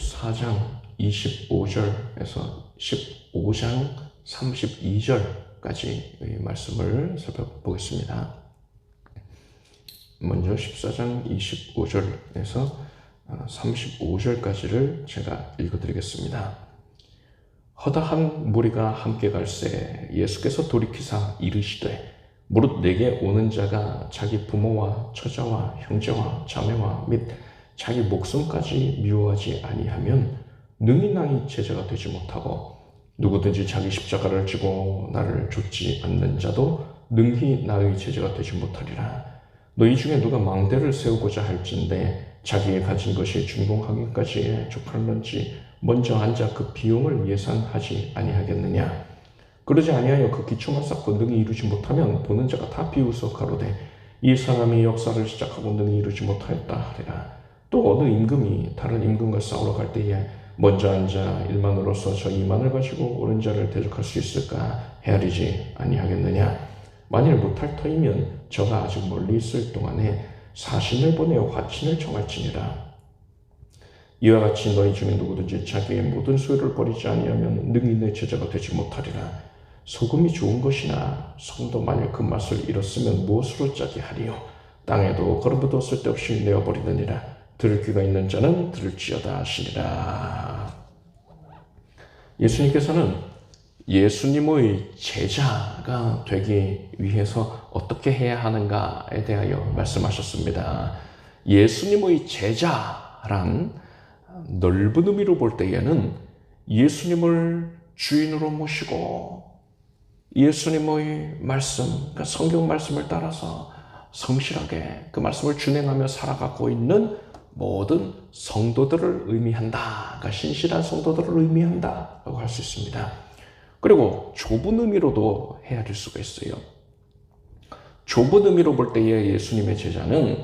14장 25절에서 15장 32절까지 말씀을 살펴보겠습니다. 먼저 14장 25절에서 35절까지를 제가 읽어드리겠습니다. 허다한 무리가 함께 갈새 예수께서 돌이키사 이르시되 무릇 내게 오는 자가 자기 부모와 처자와 형제와 자매와 및 자기 목숨까지 미워하지 아니하면 능히 나의 제자가 되지 못하고 누구든지 자기 십자가를 지고 나를 좇지 않는 자도 능히 나의 제자가 되지 못하리라. 너희 중에 누가 망대를 세우고자 할진대 자기의 가진 것이 준공하기까지에 족할런지 먼저 앉아 그 비용을 예산하지 아니하겠느냐. 그러지 아니하여 그 기초만 쌓고 능히 이루지 못하면 보는 자가 다 비웃어 가로되 이 사람이 역사를 시작하고 능히 이루지 못하였다 하리라. 또 어느 임금이 다른 임금과 싸우러 갈 때에 먼저 앉아 1만으로서 저 2만을 가지고 오른 자를 대적할 수 있을까 헤아리지 아니하겠느냐. 만일 못할 터이면 저가 아직 멀리 있을 동안에 사신을 보내어 화친을 정할지니라. 이와 같이 너희 중에 누구든지 자기의 모든 소유를 버리지 아니하면 능히 내 제자가 되지 못하리라. 소금이 좋은 것이나 소금도 만일 그 맛을 잃었으면 무엇으로 짜게 하리요. 땅에도 거름부도 쓸데없이 내어버리느니라. 들을 귀가 있는 자는 들을지어다 하시니라. 예수님께서는 예수님의 제자가 되기 위해서 어떻게 해야 하는가에 대하여 말씀하셨습니다. 예수님의 제자란 넓은 의미로 볼 때에는 예수님을 주인으로 모시고 예수님의 말씀, 그러니까 성경 말씀을 따라서 성실하게 그 말씀을 준행하며 살아가고 있는 모든 성도들을 의미한다. 그러니까 신실한 성도들을 의미한다라고 할 수 있습니다. 그리고 좁은 의미로도 헤아릴 수가 있어요. 좁은 의미로 볼 때의 예수님의 제자는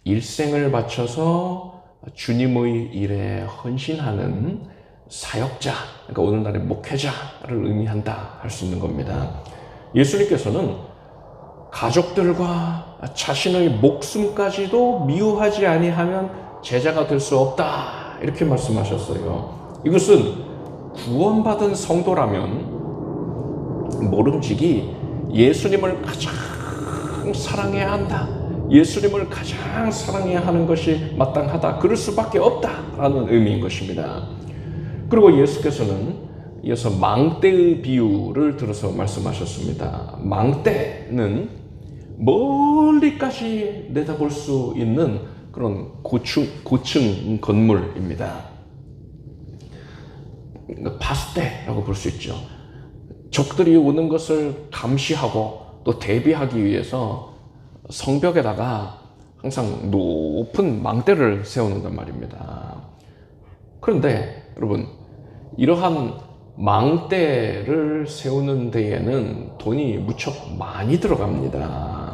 일생을 바쳐서 주님의 일에 헌신하는 사역자, 그러니까 오늘날의 목회자를 의미한다 할 수 있는 겁니다. 예수님께서는 가족들과 자신의 목숨까지도 미워하지 아니하면 제자가 될 수 없다 이렇게 말씀하셨어요. 이것은 구원받은 성도라면 모름지기 예수님을 가장 사랑해야 한다, 예수님을 가장 사랑해야 하는 것이 마땅하다, 그럴 수밖에 없다라는 의미인 것입니다. 그리고 예수께서는 이어서 망대의 비유를 들어서 말씀하셨습니다. 망대는 멀리까지 내다볼 수 있는 그런 고층 건물입니다. 파수대라고 볼 수 있죠. 적들이 오는 것을 감시하고 또 대비하기 위해서 성벽에다가 항상 높은 망대를 세우는단 말입니다. 그런데 여러분, 이러한 망대를 세우는 데에는 돈이 무척 많이 들어갑니다.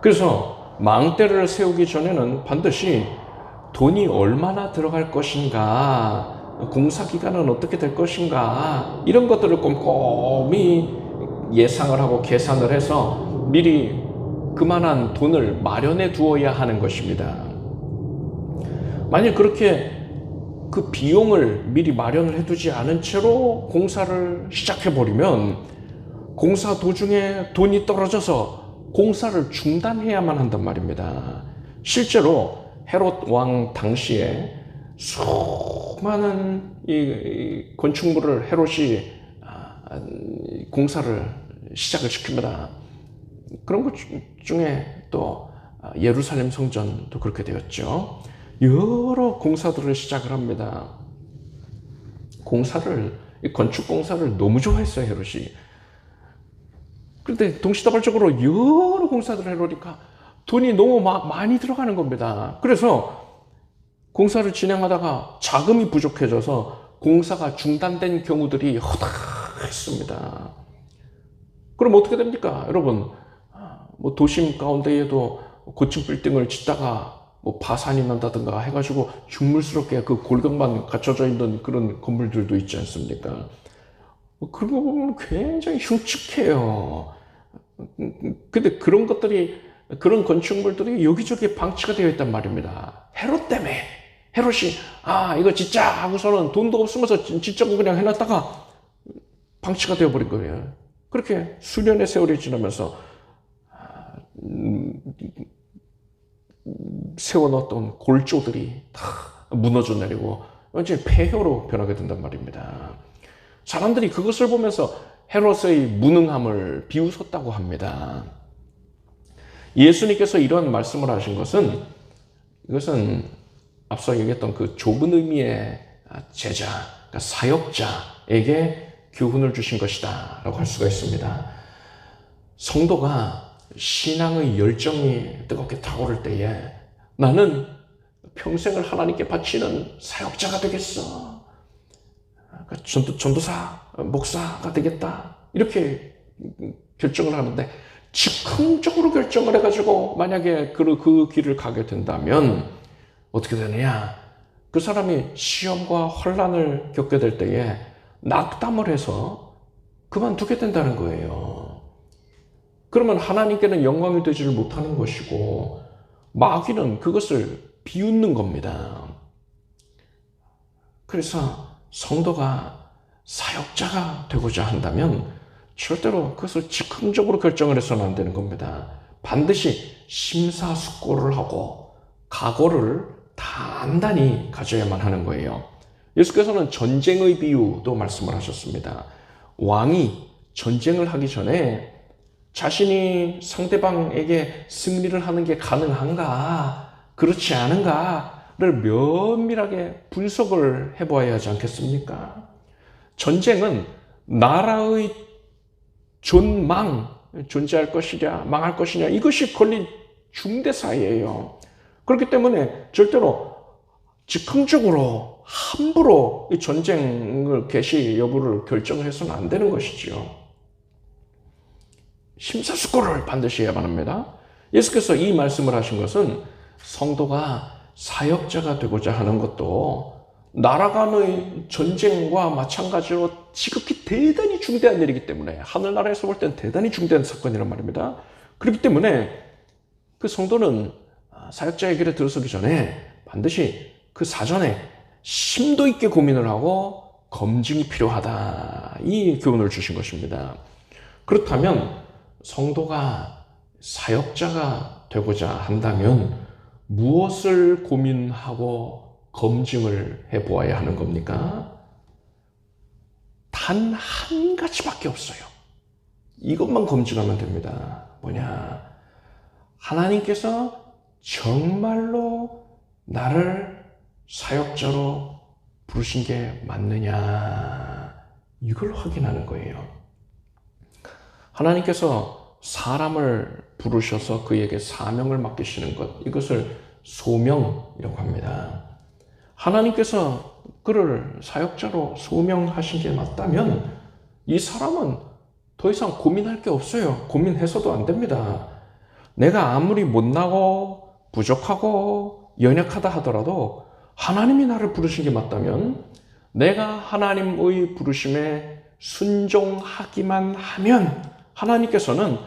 그래서 망대를 세우기 전에는 반드시 돈이 얼마나 들어갈 것인가, 공사 기간은 어떻게 될 것인가, 이런 것들을 꼼꼼히 예상을 하고 계산을 해서 미리 그만한 돈을 마련해 두어야 하는 것입니다. 만약 그렇게 그 비용을 미리 마련을 해두지 않은 채로 공사를 시작해버리면 공사 도중에 돈이 떨어져서 공사를 중단해야만 한단 말입니다. 실제로 헤롯 왕 당시에 수많은 이 건축물을 헤롯이 공사를 시작을 시킵니다. 그런 것 중에 또 예루살렘 성전도 그렇게 되었죠. 여러 공사들을 시작을 합니다. 건축 공사를 너무 좋아했어요, 헤롯이. 그런데 동시다발적으로 여러 공사들을 해놓으니까 돈이 너무 많이 들어가는 겁니다. 그래서 공사를 진행하다가 자금이 부족해져서 공사가 중단된 경우들이 허다했습니다. 그럼 어떻게 됩니까? 여러분, 뭐 도심 가운데에도 고층 빌딩을 짓다가 뭐 파산이 난다든가 해가지고 흉물스럽게 그 골격만 갖춰져 있는 그런 건물들도 있지 않습니까? 그런 거 보면 굉장히 흉측해요. 근데 그런 것들이, 그런 건축물들이 여기저기 방치가 되어 있단 말입니다. 헤롯 때문에 헤롯이 이거 짓자 하고서는 돈도 없으면서 짓자고 그냥 해놨다가 방치가 되어버린 거예요. 그렇게 수년의 세월이 지나면서 세워놓았던 골조들이 다 무너져 내리고 완전히 폐허로 변하게 된단 말입니다. 사람들이 그것을 보면서 헤롯의 무능함을 비웃었다고 합니다. 예수님께서 이런 말씀을 하신 것은, 이것은 앞서 얘기했던 그 좁은 의미의 제자, 그러니까 사역자에게 교훈을 주신 것이다 라고 할 수가 있습니다. 성도가 신앙의 열정이 뜨겁게 타오를 때에 나는 평생을 하나님께 바치는 사역자가 되겠어, 전도사, 목사가 되겠다, 이렇게 결정을 하는데, 즉흥적으로 결정을 해가지고 만약에 그 길을 가게 된다면 어떻게 되느냐? 그 사람이 시험과 혼란을 겪게 될 때에 낙담을 해서 그만두게 된다는 거예요. 그러면 하나님께는 영광이 되지를 못하는 것이고 마귀는 그것을 비웃는 겁니다. 그래서 성도가 사역자가 되고자 한다면 절대로 그것을 즉흥적으로 결정을 해서는 안 되는 겁니다. 반드시 심사숙고를 하고 각오를 단단히 가져야만 하는 거예요. 예수께서는 전쟁의 비유도 말씀을 하셨습니다. 왕이 전쟁을 하기 전에 자신이 상대방에게 승리를 하는 게 가능한가, 그렇지 않은가를 면밀하게 분석을 해보아야 하지 않겠습니까? 전쟁은 나라의 존재할 것이냐 망할 것이냐, 이것이 걸린 중대사예요. 그렇기 때문에 절대로 즉흥적으로 함부로 이 전쟁을 개시 여부를 결정을 해서는 안 되는 것이죠. 심사숙고를 반드시 해야만 합니다. 예수께서 이 말씀을 하신 것은 성도가 사역자가 되고자 하는 것도 나라 간의 전쟁과 마찬가지로 지극히 대단히 중대한 일이기 때문에, 하늘나라에서 볼 때는 대단히 중대한 사건이란 말입니다. 그렇기 때문에 그 성도는 사역자의 길에 들어서기 전에 반드시 그 사전에 심도 있게 고민을 하고 검증이 필요하다, 이 교훈을 주신 것입니다. 그렇다면 성도가 사역자가 되고자 한다면 무엇을 고민하고 검증을 해보아야 하는 겁니까? 단 한 가지밖에 없어요. 이것만 검증하면 됩니다. 뭐냐? 하나님께서 정말로 나를 사역자로 부르신 게 맞느냐, 이걸 확인하는 거예요. 하나님께서 사람을 부르셔서 그에게 사명을 맡기시는 것, 이것을 소명이라고 합니다. 하나님께서 그를 사역자로 소명하신 게 맞다면 이 사람은 더 이상 고민할 게 없어요. 고민해서도 안 됩니다. 내가 아무리 못나고 부족하고 연약하다 하더라도 하나님이 나를 부르신 게 맞다면, 내가 하나님의 부르심에 순종하기만 하면 하나님께서는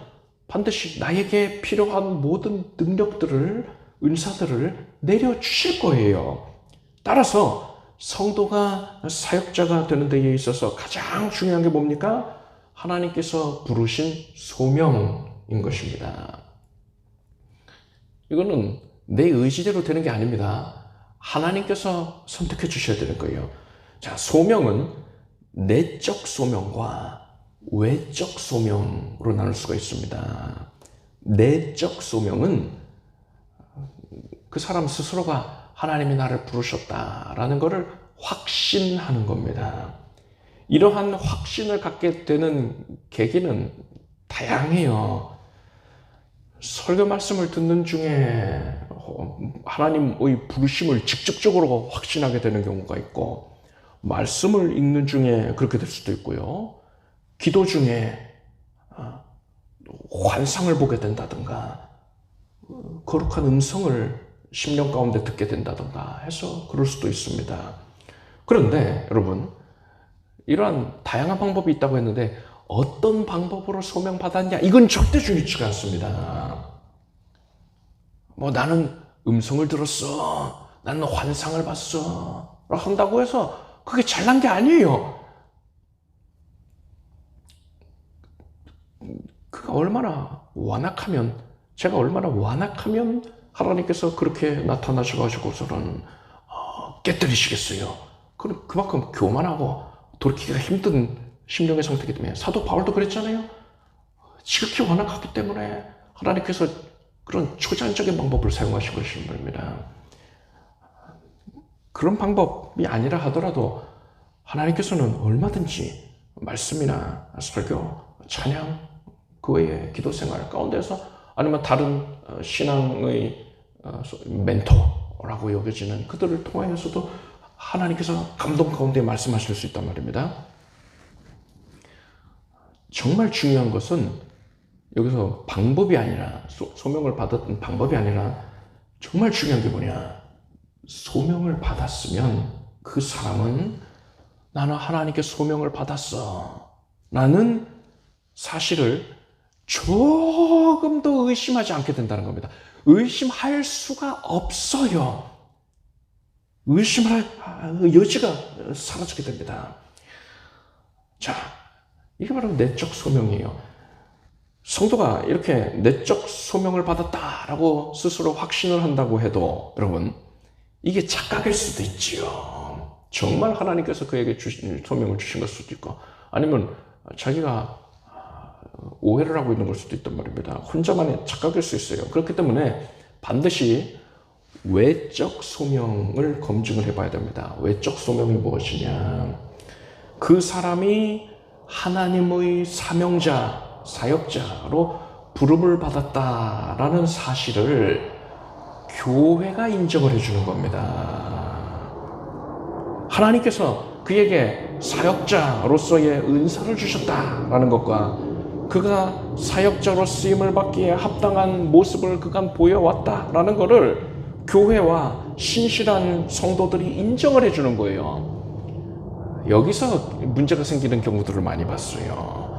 반드시 나에게 필요한 모든 능력들을, 은사들을 내려주실 거예요. 따라서 성도가 사역자가 되는 데에 있어서 가장 중요한 게 뭡니까? 하나님께서 부르신 소명인 것입니다. 이거는 내 의지대로 되는 게 아닙니다. 하나님께서 선택해 주셔야 되는 거예요. 자, 소명은 내적 소명과 외적 소명으로 나눌 수가 있습니다. 내적 소명은 그 사람 스스로가 하나님이 나를 부르셨다라는 것을 확신하는 겁니다. 이러한 확신을 갖게 되는 계기는 다양해요. 설교 말씀을 듣는 중에 하나님의 부르심을 직접적으로 확신하게 되는 경우가 있고, 말씀을 읽는 중에 그렇게 될 수도 있고요. 기도 중에 환상을 보게 된다든가, 거룩한 음성을 심령 가운데 듣게 된다든가 해서 그럴 수도 있습니다. 그런데 여러분, 이러한 다양한 방법이 있다고 했는데 어떤 방법으로 소명받았냐, 이건 절대 중요치가 않습니다. 나는 음성을 들었어, 나는 환상을 봤어 한다고 해서 그게 잘난 게 아니에요. 그가 얼마나 완악하면, 제가 얼마나 완악하면 하나님께서 그렇게 나타나셔가지고서는 깨뜨리시겠어요. 그만큼 교만하고 돌이키기가 힘든 심령의 상태이기 때문에, 사도 바울도 그랬잖아요. 지극히 완악하기 때문에 하나님께서 그런 초자연적인 방법을 사용하신 것입니다. 그런 방법이 아니라 하더라도 하나님께서는 얼마든지 말씀이나 설교, 찬양, 그 외에 기도 생활 가운데서, 아니면 다른 신앙의 멘토라고 여겨지는 그들을 통하여서도 하나님께서 감동 가운데 말씀하실 수 있단 말입니다. 정말 중요한 것은 여기서 방법이 아니라, 소명을 받았던 방법이 아니라, 정말 중요한 게 뭐냐, 소명을 받았으면 그 사람은 나는 하나님께 소명을 받았어 라는 사실을 조금도 의심하지 않게 된다는 겁니다. 의심할 수가 없어요. 의심할 여지가 사라지게 됩니다. 자, 이게 바로 내적 소명이에요. 성도가 이렇게 내적 소명을 받았다라고 스스로 확신을 한다고 해도, 여러분, 이게 착각일 수도 있지요. 정말 하나님께서 그에게 소명을 주신 걸 수도 있고, 아니면 자기가 오해를 하고 있는 걸 수도 있단 말입니다. 혼자만의 착각일 수 있어요. 그렇기 때문에 반드시 외적 소명을 검증을 해봐야 됩니다. 외적 소명이 무엇이냐, 그 사람이 하나님의 사명자, 사역자로 부름을 받았다라는 사실을 교회가 인정을 해주는 겁니다. 하나님께서 그에게 사역자로서의 은사를 주셨다라는 것과 그가 사역자로 쓰임을 받기에 합당한 모습을 그가 보여왔다라는 것을 교회와 신실한 성도들이 인정을 해주는 거예요. 여기서 문제가 생기는 경우들을 많이 봤어요.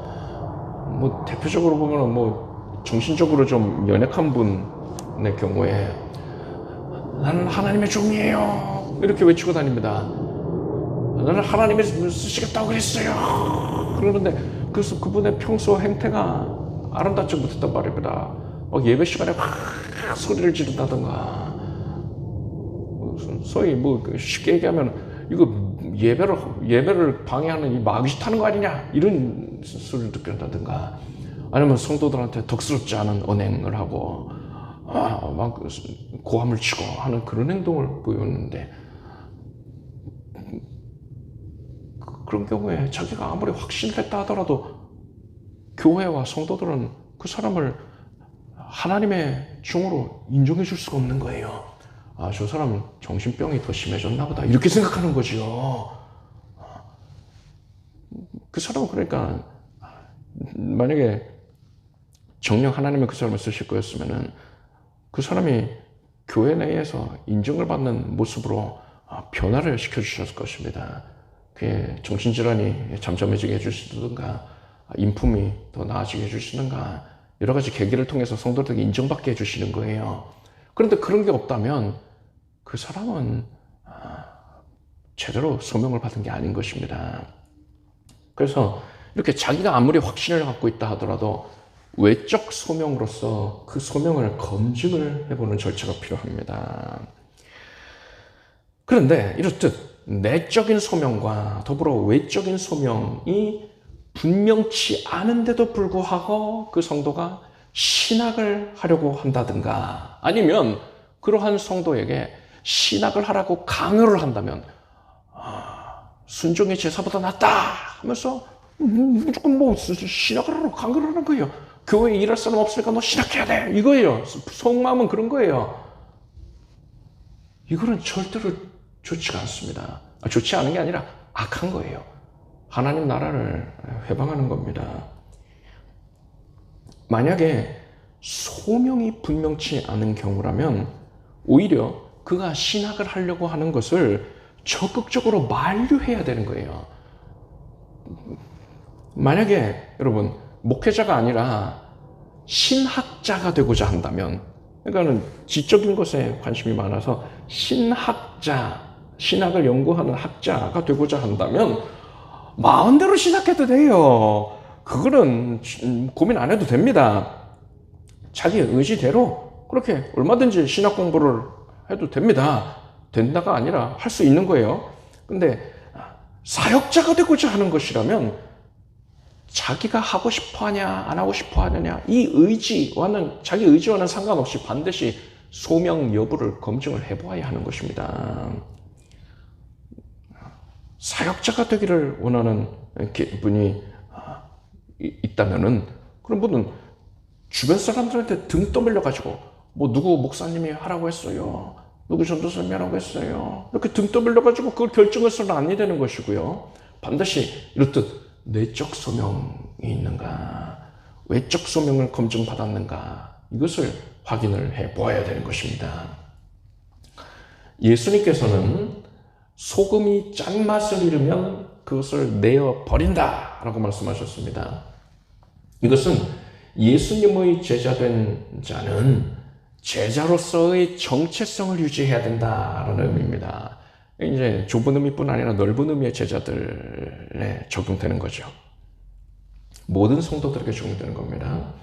대표적으로 보면 정신적으로 좀 연약한 분의 경우에 나는 하나님의 종이에요 이렇게 외치고 다닙니다. 나는 하나님이 쓰시겠다고 그랬어요. 그러는데 그래서 그분의 평소 행태가 아름답지 못했단 말입니다. 예배 시간에 확 소리를 지른다든가, 소위 쉽게 얘기하면 이거 예배를 방해하는 이 마귀 타는 거 아니냐 이런 소리를 듣는다든가, 아니면 성도들한테 덕스럽지 않은 언행을 하고 막 고함을 치고 하는 그런 행동을 보였는데, 그런 경우에 자기가 아무리 확신을 했다 하더라도 교회와 성도들은 그 사람을 하나님의 종으로 인정해 줄 수가 없는 거예요. 저 사람은 정신병이 더 심해졌나 보다 이렇게 생각하는 거죠. 그 사람은 그러니까 만약에 정녕 하나님이 그 사람을 쓰실 거였으면은 그 사람이 교회 내에서 인정을 받는 모습으로 변화를 시켜주셨을 것입니다. 그게 정신질환이 잠잠해지게 해주시든가, 인품이 더 나아지게 해주시든가, 여러 가지 계기를 통해서 성도들에게 인정받게 해주시는 거예요. 그런데 그런 게 없다면 그 사람은 제대로 소명을 받은 게 아닌 것입니다. 그래서 이렇게 자기가 아무리 확신을 갖고 있다 하더라도 외적 소명으로서 그 소명을 검증을 해보는 절차가 필요합니다. 그런데 이렇듯 내적인 소명과 더불어 외적인 소명이 분명치 않은데도 불구하고 그 성도가 신학을 하려고 한다든가, 아니면 그러한 성도에게 신학을 하라고 강요를 한다면 순종의 제사보다 낫다 하면서 무조건 신학을 하라고 강요를 하는 거예요. 교회에 일할 사람 없으니까 너 신학해야 돼 이거예요. 속마음은 그런 거예요. 이거는 절대로 좋지가 않습니다. 좋지 않은 게 아니라 악한 거예요. 하나님 나라를 회방하는 겁니다. 만약에 소명이 분명치 않은 경우라면 오히려 그가 신학을 하려고 하는 것을 적극적으로 만류해야 되는 거예요. 만약에 여러분 목회자가 아니라 신학자가 되고자 한다면 그러니까는 지적인 것에 관심이 많아서 신학을 연구하는 학자가 되고자 한다면 마음대로 신학해도 돼요. 그거는 고민 안 해도 됩니다. 자기 의지대로 그렇게 얼마든지 신학 공부를 해도 됩니다. 된다가 아니라 할 수 있는 거예요. 근데 사역자가 되고자 하는 것이라면 자기가 하고 싶어 하냐 안 하고 싶어 하느냐 이 의지와는 자기 의지와는 상관없이 반드시 소명 여부를 검증을 해보아야 하는 것입니다. 사역자가 되기를 원하는 분이 있다면은 그런 분은 주변 사람들한테 등 떠밀려 가지고 뭐 누구 목사님이 하라고 했어요, 누구 전도사님이 하라고 했어요, 이렇게 등 떠밀려 가지고 그걸 결정해서는 안 되는 것이고요. 반드시 이렇듯 내적 소명이 있는가, 외적 소명을 검증받았는가, 이것을 확인을 해 보아야 되는 것입니다. 예수님께서는 소금이 짠맛을 잃으면 그것을 내어 버린다 라고 말씀하셨습니다. 이것은 예수님의 제자된 자는 제자로서의 정체성을 유지해야 된다라는 의미입니다. 이제 좁은 의미뿐 아니라 넓은 의미의 제자들에 적용되는 거죠. 모든 성도들에게 적용되는 겁니다.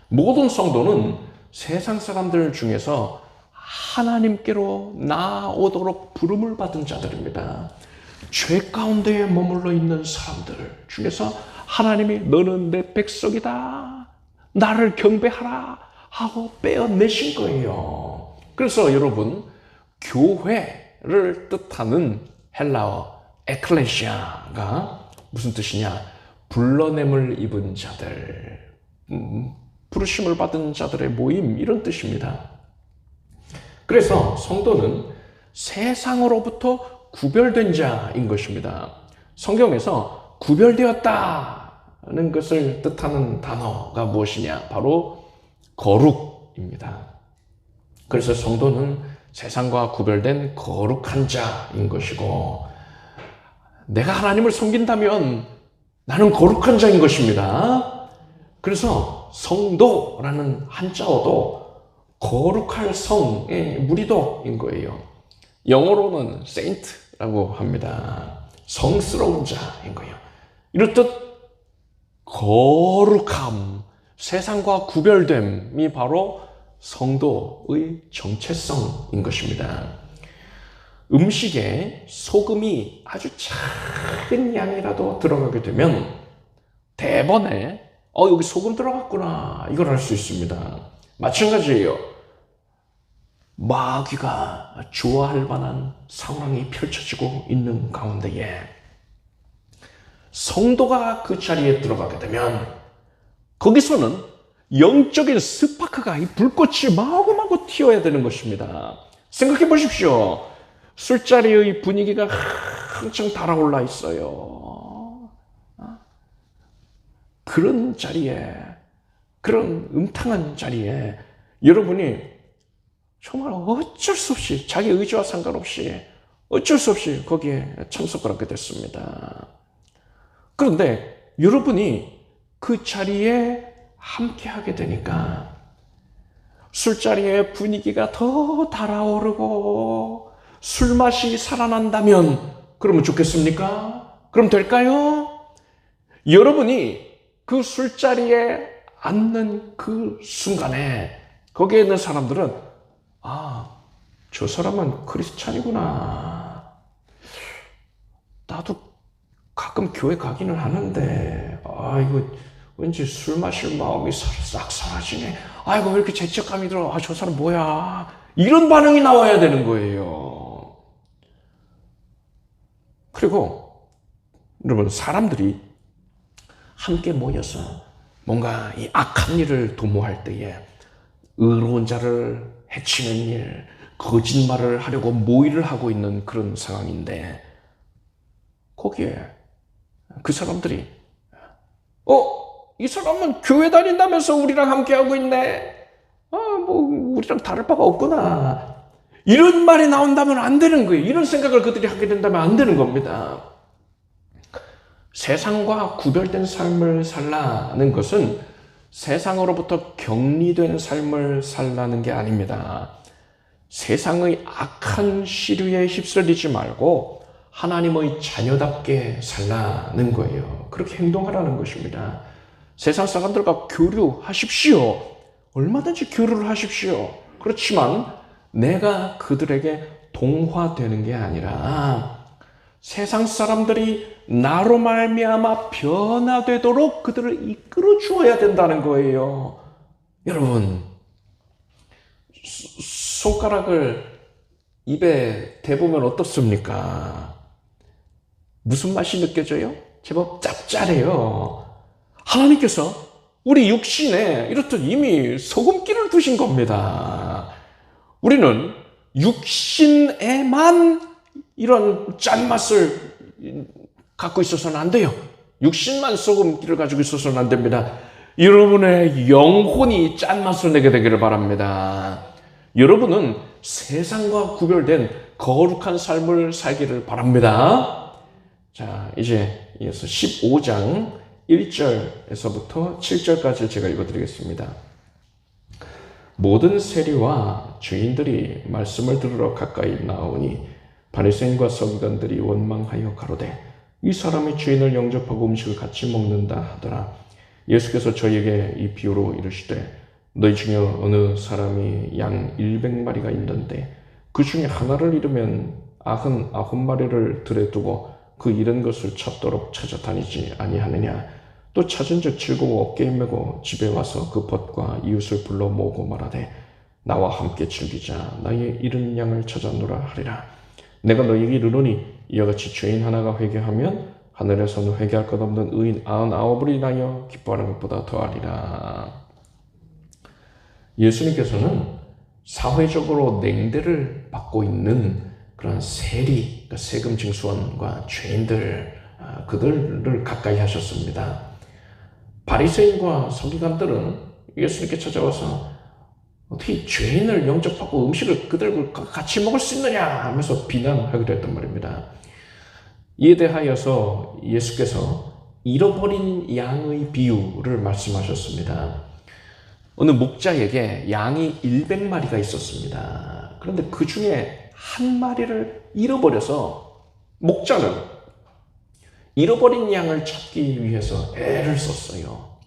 모든 성도는 세상 사람들 중에서 하나님께로 나아오도록 부름을 받은 자들입니다. 죄 가운데에 머물러 있는 사람들 중에서 하나님이 너는 내 백성이다, 나를 경배하라 하고 빼어내신 거예요. 그래서 여러분, 교회를 뜻하는 헬라어 에클레시아가 무슨 뜻이냐? 불러냄을 입은 자들, 부르심을 받은 자들의 모임, 이런 뜻입니다. 그래서 성도는 세상으로부터 구별된 자인 것입니다. 성경에서 구별되었다는 것을 뜻하는 단어가 무엇이냐? 바로 거룩입니다. 그래서 성도는 세상과 구별된 거룩한 자인 것이고, 내가 하나님을 섬긴다면 나는 거룩한 자인 것입니다. 그래서 성도라는 한자어도 거룩할 성의 무리도인 거예요. 영어로는 saint라고 합니다. 성스러운 자인 거예요. 이렇듯 거룩함, 세상과 구별됨이 바로 성도의 정체성인 것입니다. 음식에 소금이 아주 작은 양이라도 들어가게 되면 대번에 여기 소금 들어갔구나, 이걸 알 수 있습니다. 마찬가지예요. 마귀가 좋아할 만한 상황이 펼쳐지고 있는 가운데에 성도가 그 자리에 들어가게 되면 거기서는 영적인 스파크가, 이 불꽃이 마구마구 튀어야 되는 것입니다. 생각해 보십시오. 술자리의 분위기가 한창 달아올라 있어요. 그런 자리에, 그런 음탕한 자리에 여러분이 정말 어쩔 수 없이, 자기 의지와 상관없이 어쩔 수 없이 거기에 참석을 하게 됐습니다. 그런데 여러분이 그 자리에 함께 하게 되니까 술자리의 분위기가 더 달아오르고 술맛이 살아난다면 그러면 좋겠습니까? 그럼 될까요? 여러분이 그 술자리에 앉는 그 순간에 거기에 있는 사람들은 저 사람은 크리스찬이구나, 나도 가끔 교회 가기는 하는데 이거 왠지 술 마실 마음이 싹 사라지네, 이거 왜 이렇게 죄책감이 들어, 저 사람 뭐야, 이런 반응이 나와야 되는 거예요. 그리고 여러분, 사람들이 함께 모여서 뭔가 이 악한 일을 도모할 때에 의로운 자를 해치는 일, 거짓말을 하려고 모의를 하고 있는 그런 상황인데, 거기에 그 사람들이 이 사람은 교회 다닌다면서 우리랑 함께하고 있네, 뭐 우리랑 다를 바가 없구나, 이런 말이 나온다면 안 되는 거예요. 이런 생각을 그들이 하게 된다면 안 되는 겁니다. 세상과 구별된 삶을 살라는 것은 세상으로부터 격리된 삶을 살라는 게 아닙니다. 세상의 악한 시류에 휩쓸리지 말고 하나님의 자녀답게 살라는 거예요. 그렇게 행동하라는 것입니다. 세상 사람들과 교류하십시오. 얼마든지 교류를 하십시오. 그렇지만 내가 그들에게 동화되는 게 아니라 세상 사람들이 나로 말미암아 변화되도록 그들을 이끌어 주어야 된다는 거예요. 여러분, 손가락을 입에 대보면 어떻습니까? 무슨 맛이 느껴져요? 제법 짭짤해요. 하나님께서 우리 육신에 이렇듯 이미 소금기를 두신 겁니다. 우리는 육신에만 이런 짠맛을 갖고 있어서는 안 돼요. 육신만 소금기를 가지고 있어서는 안 됩니다. 여러분의 영혼이 짠맛을 내게 되기를 바랍니다. 여러분은 세상과 구별된 거룩한 삶을 살기를 바랍니다. 자, 이제 이어서 15장 1절에서부터 7절까지 제가 읽어드리겠습니다. 모든 세리와 죄인들이 말씀을 들으러 가까이 나오니 바리새인과 서기관들이 원망하여 가로되 이 사람이 죄인을 영접하고 음식을 같이 먹는다 하더라. 예수께서 저희에게 이 비유로 이르시되 너희 중에 어느 사람이 양 100마리가 있는데 그 중에 하나를 잃으면 99마리를 들에 두고 그 잃은 것을 찾도록 찾아다니지 아니하느냐. 또 찾은즉 즐거워 어깨에 메고 집에 와서 그 벗과 이웃을 불러 모으고 말하되 나와 함께 즐기자. 나의 잃은 양을 찾아노라 하리라. 내가 너희에게 이르노니 이와 같이 죄인 하나가 회개하면 하늘에서는 회개할 것 없는 의인 99을 인하여 기뻐하는 것보다 더하리라. 예수님께서는 사회적으로 냉대를 받고 있는 그런 세리, 그러니까 세금 징수원과 죄인들, 그들을 가까이 하셨습니다. 바리새인과 서기관들은 예수님께 찾아와서 어떻게 죄인을 영접하고 음식을 그들과 같이 먹을 수 있느냐 하면서 비난하기도 했단 말입니다. 이에 대하여서 예수께서 잃어버린 양의 비유를 말씀하셨습니다. 어느 목자에게 양이 100마리가 있었습니다. 그런데 그 중에 한 마리를 잃어버려서 목자는 잃어버린 양을 찾기 위해서 애를 썼어요.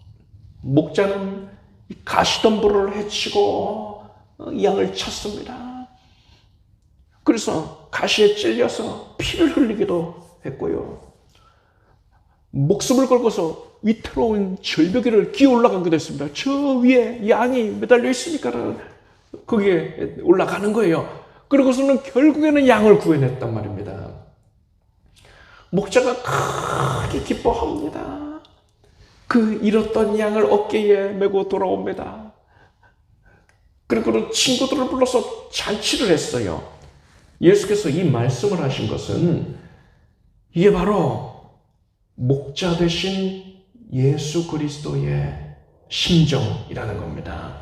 목자는 가시덤불을 헤치고 양을 찾습니다. 그래서 가시에 찔려서 피를 흘리기도 했고요. 목숨을 걸고서 위태로운 절벽을 기어 올라가기도 했습니다. 저 위에 양이 매달려 있으니까 거기에 올라가는 거예요. 그러고서는 결국에는 양을 구해냈단 말입니다. 목자가 크게 기뻐합니다. 그 잃었던 양을 어깨에 메고 돌아옵니다. 그리고 친구들을 불러서 잔치를 했어요. 예수께서 이 말씀을 하신 것은 이게 바로 목자 되신 예수 그리스도의 심정이라는 겁니다.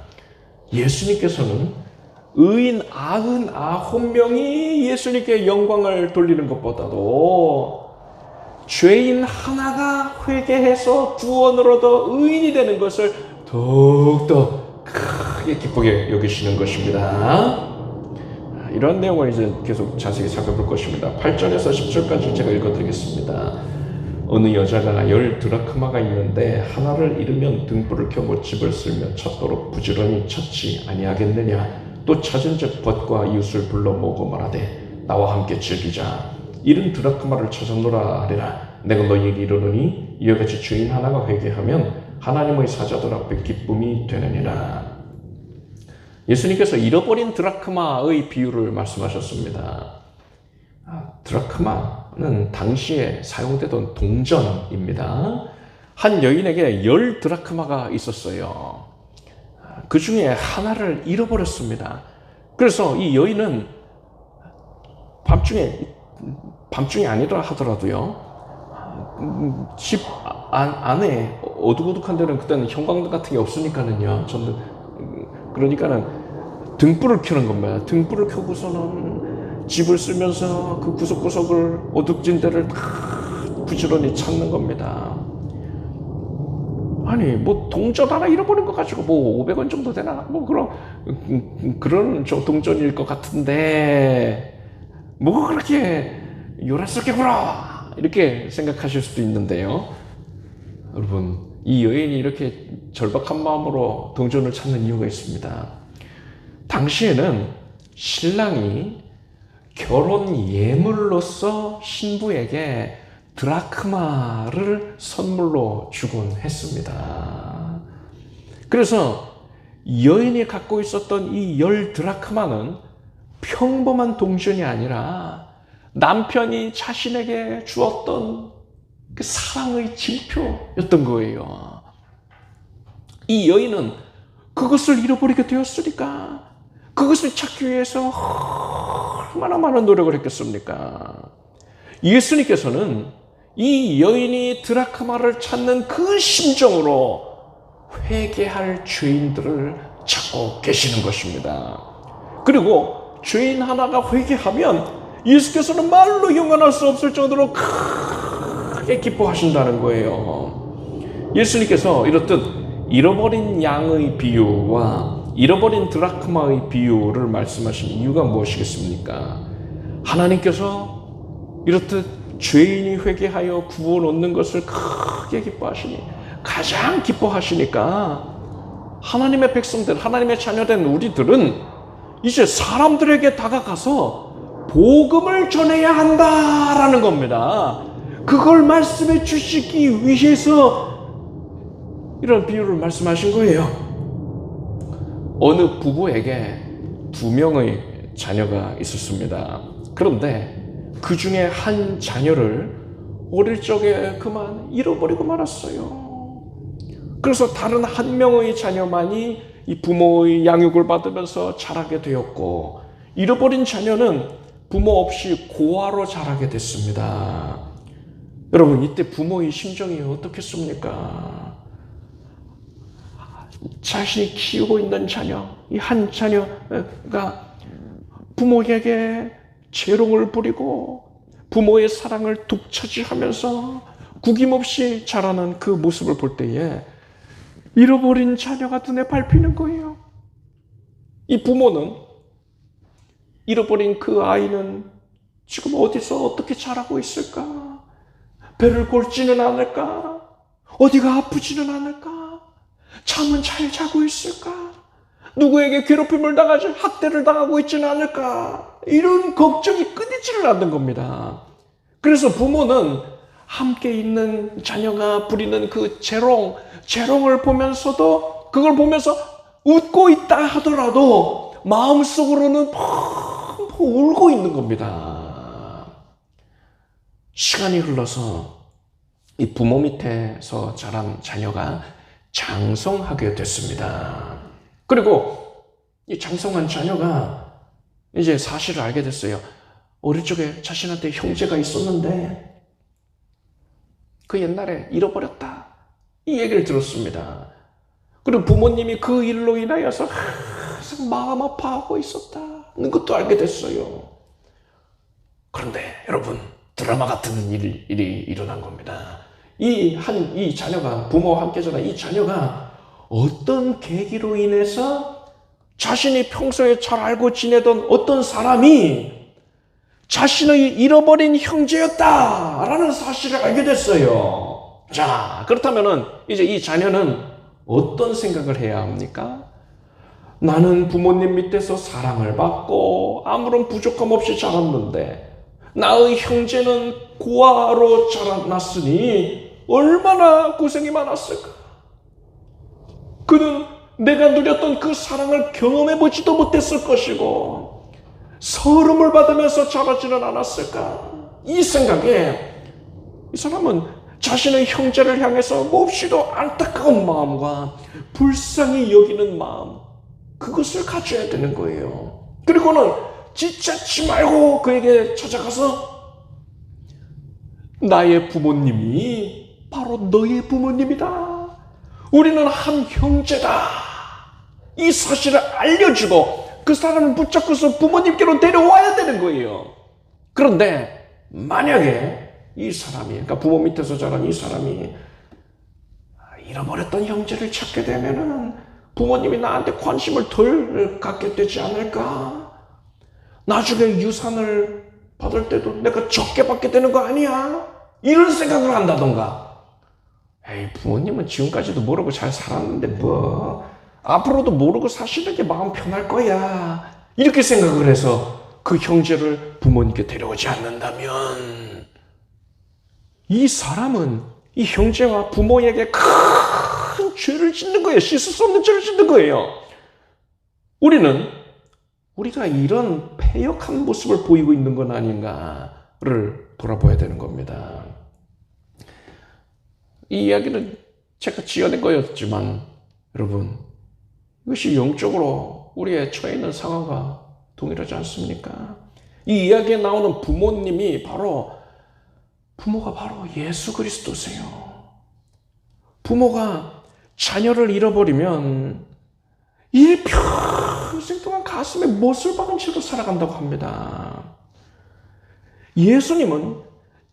예수님께서는 의인 99명이 예수님께 영광을 돌리는 것보다도 죄인 하나가 회개해서 구원을 얻어 의인이 되는 것을 더욱더 크게 기쁘게 여기시는 것입니다. 이런 내용을 이제 계속 자세히 살펴볼 것입니다. 8절에서 10절까지 제가 읽어드리겠습니다. 어느 여자가 10 드라크마가 있는데 하나를 잃으면 등불을 켜고 집을 쓸며 찾도록 부지런히 찾지 아니하겠느냐. 또 찾은즉 벗과 이웃을 불러 모으고 말하되 나와 함께 즐기자. 잃은 드라크마를 찾아노라 하리라. 내가 너희에게 이르노니 이와 같이 죄인 하나가 회개하면 하나님의 사자들 앞에 기쁨이 되느니라. 예수님께서 잃어버린 드라크마의 비유를 말씀하셨습니다. 드라크마는 당시에 사용되던 동전입니다. 한 여인에게 10 드라크마가 있었어요. 그 중에 하나를 잃어버렸습니다. 그래서 이 여인은 밤중이 아니라 하더라도요, 집 안에 어둑어둑한 데는 그때는 형광등 같은 게 없으니까는요, 그러니까는 등불을 켜는 겁니다. 등불을 켜고서는 집을 쓰면서 그 구석구석을 어둑진 데를 다 부지런히 찾는 겁니다. 아니 뭐 동전 하나 잃어버린 거 가지고 뭐 500원 정도 되나? 뭐 그런 동전일 것 같은데 뭐 그렇게 요란스럽게 굴어 이렇게 생각하실 수도 있는데요. 여러분, 이 여인이 이렇게 절박한 마음으로 동전을 찾는 이유가 있습니다. 당시에는 신랑이 결혼 예물로서 신부에게 드라크마를 선물로 주곤 했습니다. 그래서 여인이 갖고 있었던 이 10드라크마는 평범한 동전이 아니라 남편이 자신에게 주었던 그 사랑의 징표였던 거예요. 이 여인은 그것을 잃어버리게 되었으니까 그것을 찾기 위해서 얼마나 많은 노력을 했겠습니까? 예수님께서는 이 여인이 드라크마를 찾는 그 심정으로 회개할 죄인들을 찾고 계시는 것입니다. 그리고 죄인 하나가 회개하면 예수께서는 말로 형언할 수 없을 정도로 크게 기뻐하신다는 거예요. 예수님께서 이렇듯 잃어버린 양의 비유와 잃어버린 드라크마의 비유를 말씀하신 이유가 무엇이겠습니까? 하나님께서 이렇듯 죄인이 회개하여 구원 얻는 것을 크게 기뻐하시니, 가장 기뻐하시니까 하나님의 백성들, 하나님의 자녀된 우리들은 이제 사람들에게 다가가서 복음을 전해야 한다라는 겁니다. 그걸 말씀해 주시기 위해서 이런 비유를 말씀하신 거예요. 어느 부부에게 2명의 자녀가 있었습니다. 그런데 그 중에 한 자녀를 어릴 적에 그만 잃어버리고 말았어요. 그래서 다른 한 명의 자녀만이 이 부모의 양육을 받으면서 자라게 되었고, 잃어버린 자녀는 부모 없이 고아로 자라게 됐습니다. 여러분, 이때 부모의 심정이 어떻겠습니까? 자신이 키우고 있는 자녀, 이 한 자녀가 부모에게 재롱을 부리고 부모의 사랑을 독차지하면서 구김없이 자라는 그 모습을 볼 때에 잃어버린 자녀가 눈에 밟히는 거예요. 이 부모는 잃어버린 그 아이는 지금 어디서 어떻게 자라고 있을까? 배를 골지는 않을까? 어디가 아프지는 않을까? 잠은 잘 자고 있을까? 누구에게 괴롭힘을 당하지, 학대를 당하고 있지는 않을까? 이런 걱정이 끊이지를 않는 겁니다. 그래서 부모는 함께 있는 자녀가 부리는 그 재롱을 보면서도, 그걸 보면서 웃고 있다 하더라도 마음속으로는 펑펑 울고 있는 겁니다. 시간이 흘러서 이 부모 밑에서 자란 자녀가 장성하게 됐습니다. 그리고 이 장성한 자녀가 이제 사실을 알게 됐어요. 어릴 적에 자신한테 형제가 있었는데 그 옛날에 잃어버렸다, 이 얘기를 들었습니다. 그리고 부모님이 그 일로 인하여서 항상 마음 아파하고 있었다는 것도 알게 됐어요. 그런데 여러분, 드라마 같은 일이 일어난 겁니다. 이 자녀가, 부모와 함께 자란 이 자녀가 어떤 계기로 인해서 자신이 평소에 잘 알고 지내던 어떤 사람이 자신의 잃어버린 형제였다라는 사실을 알게 됐어요. 자, 그렇다면은 이제 이 자녀는 어떤 생각을 해야 합니까? 나는 부모님 밑에서 사랑을 받고 아무런 부족함 없이 자랐는데 나의 형제는 고아로 자라났으니 얼마나 고생이 많았을까? 그는 내가 누렸던 그 사랑을 경험해보지도 못했을 것이고 서름을 받으면서 자라지는 않았을까? 이 생각에 이 사람은 자신의 형제를 향해서 몹시도 안타까운 마음과 불쌍히 여기는 마음, 그것을 가져야 되는 거예요. 그리고는 지체치 말고 그에게 찾아가서 나의 부모님이 바로 너의 부모님이다, 우리는 한 형제다, 이 사실을 알려주고 그 사람을 붙잡고서 부모님께로 데려와야 되는 거예요. 그런데 만약에 이 사람이, 그러니까 부모 밑에서 자란 이 사람이 잃어버렸던 형제를 찾게 되면은 부모님이 나한테 관심을 덜 갖게 되지 않을까? 나중에 유산을 받을 때도 내가 적게 받게 되는 거 아니야? 이런 생각을 한다던가. 에이, 부모님은 지금까지도 모르고 잘 살았는데 뭐 앞으로도 모르고 사시는 게 마음 편할 거야. 이렇게 생각을 해서 그 형제를 부모님께 데려오지 않는다면 이 사람은 이 형제와 부모에게 큰 죄를 짓는 거예요. 씻을 수 없는 죄를 짓는 거예요. 우리가 이런 패역한 모습을 보이고 있는 건 아닌가를 돌아봐야 되는 겁니다. 이 이야기는 제가 지어낸 거였지만 여러분, 이것이 영적으로 우리의 처해 있는 상황과 동일하지 않습니까? 이 이야기에 나오는 부모가 바로 예수 그리스도세요. 부모가 자녀를 잃어버리면 이 평생 동안 가슴에 못을 박은 채로 살아간다고 합니다. 예수님은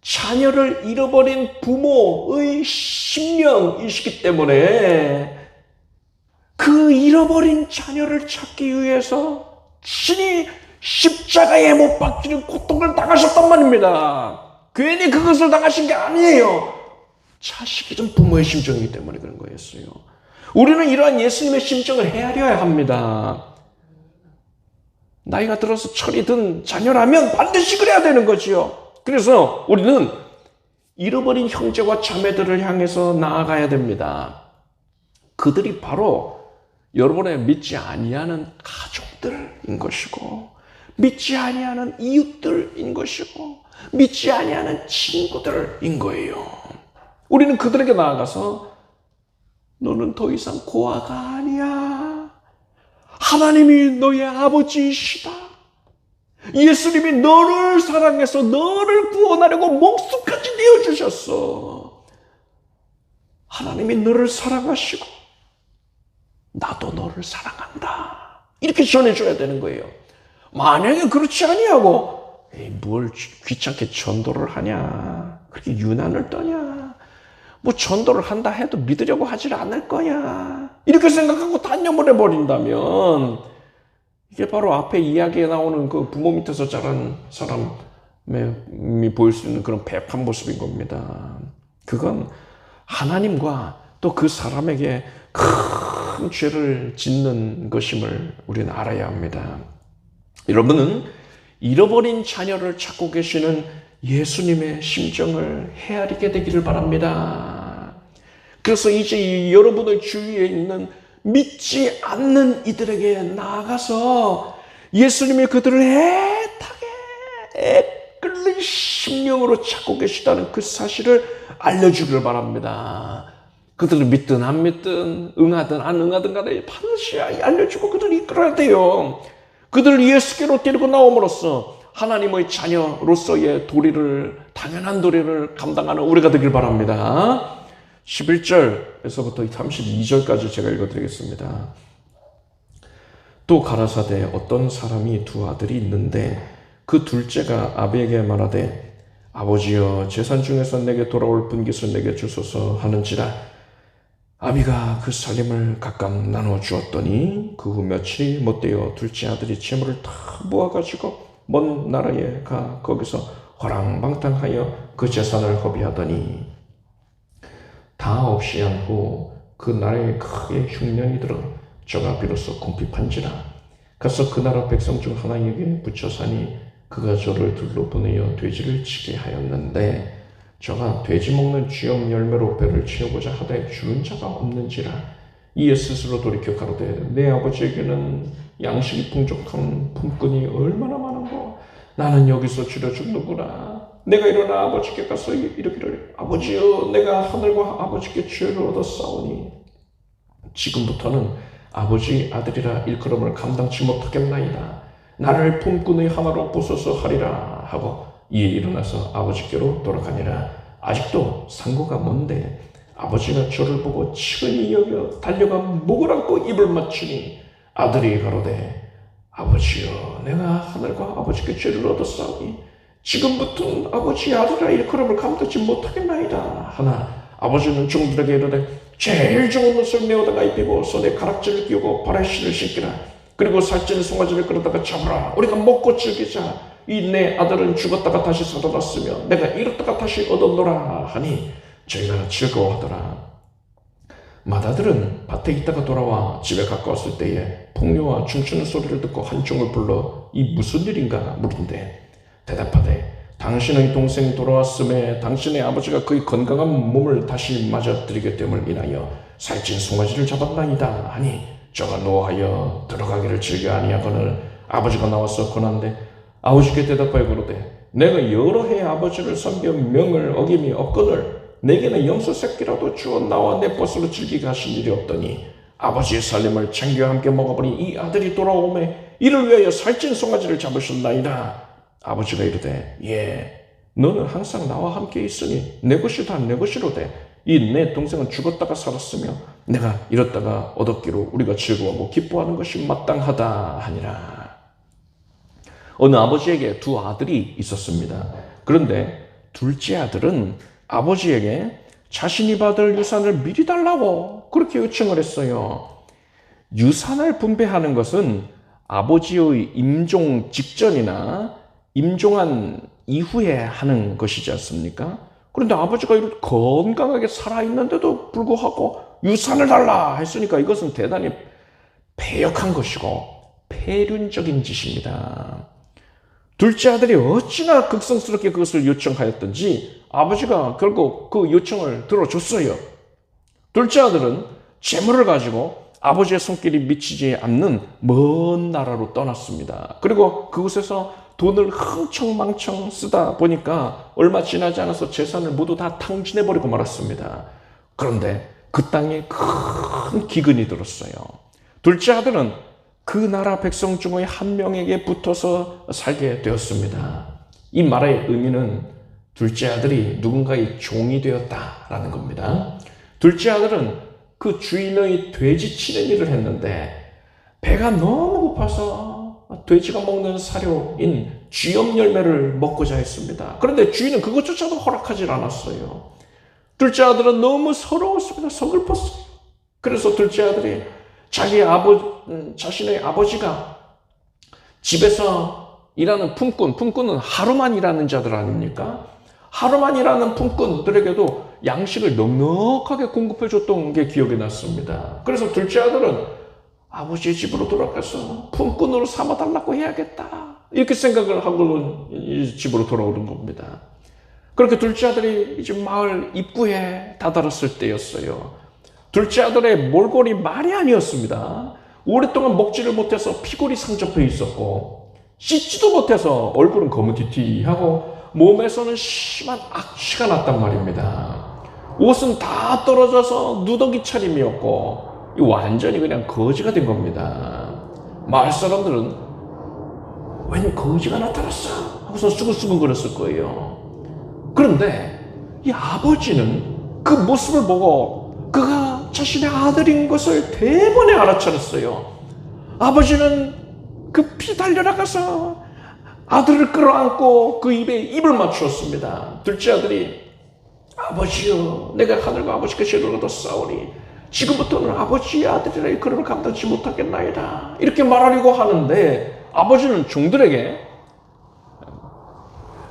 자녀를 잃어버린 부모의 심령이시기 때문에 그 잃어버린 자녀를 찾기 위해서 친히 십자가에 못 박히는 고통을 당하셨단 말입니다. 괜히 그것을 당하신 게 아니에요. 자식이 좀 부모의 심정이기 때문에 그런 거였어요. 우리는 이러한 예수님의 심정을 헤아려야 합니다. 나이가 들어서 철이 든 자녀라면 반드시 그래야 되는 거지요. 그래서 우리는 잃어버린 형제와 자매들을 향해서 나아가야 됩니다. 그들이 바로 여러분의 믿지 아니하는 가족들인 것이고, 믿지 아니하는 이웃들인 것이고, 믿지 아니하는 친구들인 거예요. 우리는 그들에게 나아가서 너는 더 이상 고아가 아니야. 하나님이 너의 아버지이시다. 예수님이 너를 사랑해서 너를 구원하려고 목숨까지 내어주셨어. 하나님이 너를 사랑하시고 나도 너를 사랑한다. 이렇게 전해줘야 되는 거예요. 만약에 그렇지 아니하고 뭘 귀찮게 전도를 하냐, 그렇게 유난을 떠냐, 뭐 전도를 한다 해도 믿으려고 하질 않을 거야, 이렇게 생각하고 단념을 해버린다면 이게 바로 앞에 이야기에 나오는 그 부모 밑에서 자란 사람이 보일 수 있는 그런 배판 모습인 겁니다. 그건 하나님과 또 그 사람에게 큰 죄를 짓는 것임을 우리는 알아야 합니다. 여러분은 잃어버린 자녀를 찾고 계시는 예수님의 심정을 헤아리게 되기를 바랍니다. 그래서 이제 여러분의 주위에 있는 믿지 않는 이들에게 나아가서 예수님이 그들을 애타게 애끓는 심령으로 찾고 계시다는 그 사실을 알려주기를 바랍니다. 그들을 믿든 안 믿든 응하든 안 응하든 간에 반드시 알려주고 그들을 이끌어야 돼요. 그들을 예수께로 데리고 나옴으로써 하나님의 자녀로서의 당연한 도리를 감당하는 우리가 되길 바랍니다. 11절에서부터 32절까지 제가 읽어드리겠습니다. 또 가라사대 어떤 사람이 두 아들이 있는데 그 둘째가 아비에게 말하되 아버지여 재산 중에서 내게 돌아올 분깃을 내게 주소서 하는지라. 아비가 그 살림을 각각 나눠 주었더니 그 후 며칠이 못되어 둘째 아들이 재물을 다 모아가지고 먼 나라에 가 거기서 허랑방탕하여 그 재산을 허비하더니 다 없이 한 후 그 나라에 크게 흉년이 들어 저가 비로소 궁핍한지라. 가서 그 나라 백성 중 하나에게 붙여 사니 그가 저를 둘러 보내어 돼지를 치게 하였는데 저가 돼지 먹는 쥐염 열매로 배를 채우고자 하되 주는 자가 없는지라. 이에 스스로 돌이켜 가로되 내 아버지에게는 양식이 풍족한 품꾼이 얼마나 많은고 나는 여기서 줄여 죽는구나. 내가 일어나 아버지께 가서 이르기를 아버지여 내가 하늘과 아버지께 죄를 얻었사오니 지금부터는 아버지 아들이라 일컬음을 감당치 못하겠나이다. 나를 품꾼의 하나로 부숴서 하리라 하고 이에 일어나서 아버지께로 돌아가니라. 아직도 상고가 먼데 아버지가 저를 보고 측은히 여겨 달려가 목을 안고 입을 맞추니 아들이 가로되 아버지여 내가 하늘과 아버지께 죄를 얻었사오니 지금부터는 아버지 아들이라 일컬음을 감당치 못하겠나이다 하나 아버지는 종들에게 이르되 제일 좋은 옷을 내어다가 입히고 손에 가락지를 끼우고 발에 신을 신기라. 그리고 살찐 송아지를 끌어다가 잡으라. 우리가 먹고 즐기자. 이 내 아들은 죽었다가 다시 살아났으며 내가 잃었다가 다시 얻었노라 하니 저희가 즐거워하더라. 맏아들은 밭에 있다가 돌아와 집에 가까웠을 때에 풍류와 춤추는 소리를 듣고 한중을 불러 이 무슨 일인가 물은데 대답하되 당신의 동생이 돌아왔음에 당신의 아버지가 그의 건강한 몸을 다시 맞아들이게 됨을 인하여 살찐 송아지를 잡았나이다 하니 저가 노하여 들어가기를 즐겨 아니하거늘 아버지가 나와서 권한데 아우시께 대답하여 그러되 내가 여러 해 아버지를 섬겨 명을 어김이 없거늘 내게는 염소 새끼라도 주어 나와 내 벗으로 즐기게 하신 일이 없더니 아버지의 살림을 챙겨 함께 먹어버린 이 아들이 돌아오매 이를 위하여 살찐 송아지를 잡으셨나이다. 아버지가 이르되 예 너는 항상 나와 함께 있으니 내 것이 다 내 것이로되 이 내 동생은 죽었다가 살았으며 내가 잃었다가 얻었기로 우리가 즐거워하고 기뻐하는 것이 마땅하다 하니라. 어느 아버지에게 두 아들이 있었습니다. 그런데 둘째 아들은 아버지에게 자신이 받을 유산을 미리 달라고 그렇게 요청을 했어요. 유산을 분배하는 것은 아버지의 임종 직전이나 임종한 이후에 하는 것이지 않습니까? 그런데 아버지가 이렇게 건강하게 살아있는데도 불구하고 유산을 달라 했으니까 이것은 대단히 패역한 것이고 폐륜적인 짓입니다. 둘째 아들이 어찌나 극성스럽게 그것을 요청하였던지 아버지가 결국 그 요청을 들어줬어요. 둘째 아들은 재물을 가지고 아버지의 손길이 미치지 않는 먼 나라로 떠났습니다. 그리고 그곳에서 돈을 흥청망청 쓰다 보니까 얼마 지나지 않아서 재산을 모두 다 탕진해버리고 말았습니다. 그런데 그 땅에 큰 기근이 들었어요. 둘째 아들은 그 나라 백성 중의 한 명에게 붙어서 살게 되었습니다. 이 말의 의미는 둘째 아들이 누군가의 종이 되었다라는 겁니다. 둘째 아들은 그 주인의 돼지 치는 일을 했는데 배가 너무 고파서 돼지가 먹는 사료인 쥐염 열매를 먹고자 했습니다. 그런데 주인은 그것조차도 허락하지 않았어요. 둘째 아들은 너무 서러웠습니다. 서글펐어요. 그래서 둘째 아들이 자신의 아버지가 집에서 일하는 품꾼은 하루만 일하는 자들 아닙니까? 하루만 일하는 품꾼들에게도 양식을 넉넉하게 공급해줬던 게 기억이 났습니다. 그래서 둘째 아들은 아버지의 집으로 돌아가서 품꾼으로 삼아달라고 해야겠다. 이렇게 생각을 하고 집으로 돌아오는 겁니다. 그렇게 둘째 아들이 이제 마을 입구에 다다랐을 때였어요. 둘째 아들의 몰골이 말이 아니었습니다. 오랫동안 먹지를 못해서 피골이 상접해 있었고 씻지도 못해서 얼굴은 거무튀튀하고 몸에서는 심한 악취가 났단 말입니다. 옷은 다 떨어져서 누더기 차림이었고 완전히 그냥 거지가 된 겁니다. 마을 사람들은 웬 거지가 나타났어 하고서 수근수근 거렸을 거예요. 그런데 이 아버지는 그 모습을 보고 그가 자신의 아들인 것을 대번에 알아차렸어요. 아버지는 급히 달려나가서 아들을 끌어안고 그 입에 입을 맞추었습니다. 둘째 아들이 아버지여 내가 하늘과 아버지께 이르러 얻었사오니 지금부터는 아버지의 아들이라 일컬음을 감당치 못하겠나이다 이렇게 말하려고 하는데 아버지는 종들에게